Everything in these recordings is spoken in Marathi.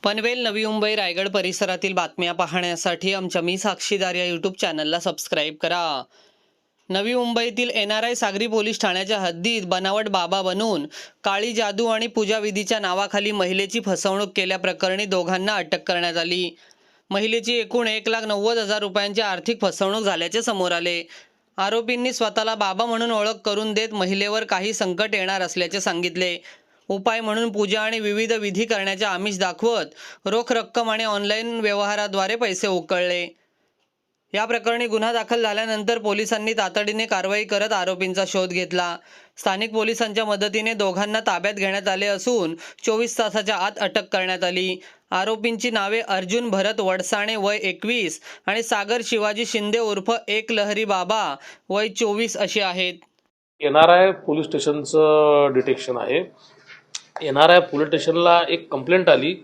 पनवेल, नवी मुंबई, रायगड परिसरातील बातम्या पाहण्यासाठी आमच्या मी साक्षीदार या यूट्यूब चॅनलला सबस्क्राईब करा। नवी मुंबईतील NRI सागरी पोलीस ठाण्याच्या हद्दीत बनावट बाबा बनून काळी जादू आणि पूजाविधीच्या नावाखाली महिलेची फसवणूक केल्याप्रकरणी दोघांना अटक करण्यात आली। महिलेची एकूण 1,90,000 रुपयांची आर्थिक फसवणूक झाल्याचे समोर आले। आरोपींनी स्वतःला बाबा म्हणून ओळख करून देत महिलेवर काही संकट येणार असल्याचे सांगितले। उपाय म्हणून पूजा आणि विविध विधी करण्याचे आमिष दाखवत रोख रक्कम आणि ऑनलाईन व्यवहाराद्वारे पैसे उकळले। या प्रकरणी गुन्हा दाखल झाल्यानंतर पोलिसांनी तातडीने कारवाई करत आरोपींचा शोध घेतला। स्थानिक पोलिसांच्या मदतीने दोघांना ताब्यात घेण्यात आले असून 24 तासाच्या आत अटक करण्यात आली। आरोपींची नावे अर्जुन भरत वडसाणे वय 21 आणि सागर शिवाजी शिंदे उर्फ एक लहरी बाबा वय 24 अशी आहेत। NRI पोलीस स्टेशनचं डिटेक्शन आहे। NRI पोलीस स्टेशनला एक कंप्लेंट आली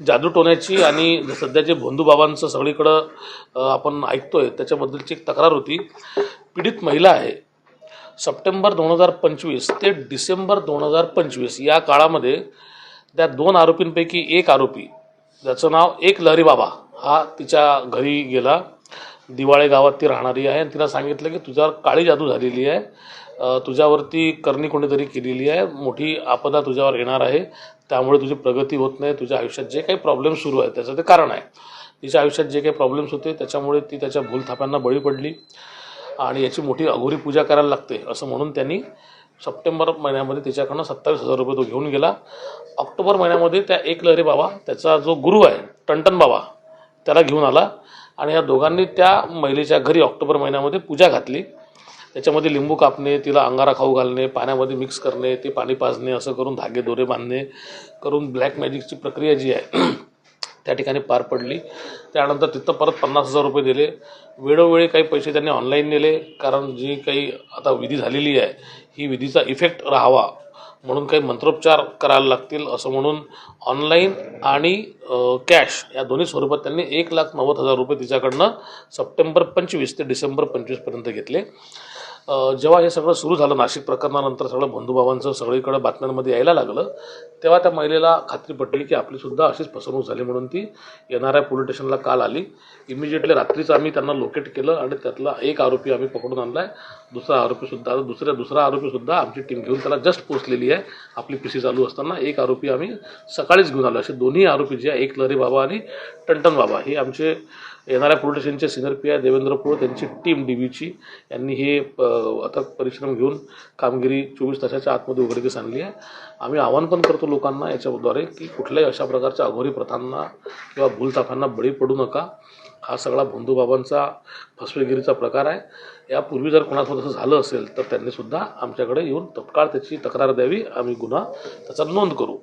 जादूटोण्याची आणि सध्याचे भोंदूबाबांचं सगळीकडं आपण ऐकतोय त्याच्याबद्दलची एक तक्रार होती। पीडित महिला आहे। सप्टेंबर 2025 ते डिसेंबर 2025 या काळामध्ये त्या दोन आरोपींपैकी एक आरोपी ज्याचं नाव एक लहरी बाबा हा तिच्या घरी गेला। दिवाळे गावात ती राहणारी आहे आणि तिला सांगितलं की तुझ्यावर काळी जादू झालेली आहे, तुझ्यावरती करणी कोणीतरी केलेली आहे, मोठी आपदा तुझ्यावर येणार आहे, त्यामुळे तुझी प्रगती होत नाही, तुझ्या आयुष्यात जे काही प्रॉब्लेम सुरू आहे त्याचं ते कारण आहे। तिच्या आयुष्यात जे काही प्रॉब्लेम्स होते त्याच्यामुळे ती त्याच्या भूलथापांना बळी पडली आणि याची मोठी अघोरी पूजा करायला लागते असं म्हणून त्यांनी सप्टेंबर महिन्यामध्ये तिच्याकडनं 27,000 रुपये तो घेऊन गेला। ऑक्टोबर महिन्यामध्ये त्या एक लहरी बाबा त्याचा जो गुरु आहे टंटन बाबा त्याला घेऊन आला आणि या दोघांनी त्या महिलेच्या घरी ऑक्टोबर महिन्यामध्ये पूजा घातली। त्याच्यामध्ये लिंबू कापणे, तिला अंगारा खाऊ घालणे, पाण्यामध्ये मिक्स करणे, ते पाणी पाजणे, असं करून धागे दोरे बांधणे करून ब्लॅक मॅजिकची प्रक्रिया जी आहे त्या ठिकाणी पार पडली। त्यानंतर तिथं परत 50,000 रुपये दिले। वेळोवेळी काही पैसे त्यांनी ऑनलाईन नेले, कारण जी काही आता विधी झालेली आहे ही विधीचा इफेक्ट राहावा म्हणून काही मंत्रोपचार करायला लागतील असं म्हणून ऑनलाईन आणि कॅश या दोन्ही स्वरूपात त्यांनी 1,90,000 रुपये तिच्याकडनं सप्टेंबर 25 ते डिसेंबर 25 पर्यंत घेतले। जेव्हा हे सगळं सुरू झालं नाशिक प्रकरणानंतर सगळं भोंदूबाबांचं सगळीकडे बातम्यांमध्ये यायला लागलं तेव्हा त्या महिलेला खात्री पटली की आपलीसुद्धा अशीच फसवणूक झाली म्हणून ती NRI पोलीस स्टेशनला काल आली। इमिजिएटली रात्रीच आम्ही त्यांना लोकेट केलं आणि त्यातला एक आरोपी आम्ही पकडून आणला आहे। दुसरा आरोपीसुद्धा आमची टीम घेऊन त्याला जस्ट पोचलेली आहे। आपली PC चालू असताना एक आरोपी आम्ही सकाळीच घेऊन आलो। असे दोन्ही आरोपी जे आहे एक लहरी बाबा आणि टंटन बाबा हे आमचे NRI पोलीस स्टेशनचे सिनियर PI देवेंद्र पोळ त्यांची टीम DBची यांनी हे अथक परिश्रम घेऊन कामगिरी 24 तासाच्या आतमध्ये उघडकीस आणली आहे। आम्ही आवाहन पण करतो लोकांना याच्याद्वारे की कुठल्याही अशा प्रकारच्या अघोरी प्रथांना किंवा भूलथापांना बळी पडू नका। हा सगळा भोंदूबाबांचा फसवेगिरीचा प्रकार आहे। यापूर्वी जर कोणासोबत असं झालं असेल तर त्यांनीसुद्धा आमच्याकडे येऊन तत्काळ त्याची तक्रार द्यावी, आम्ही गुन्हा त्याचा नोंद करू।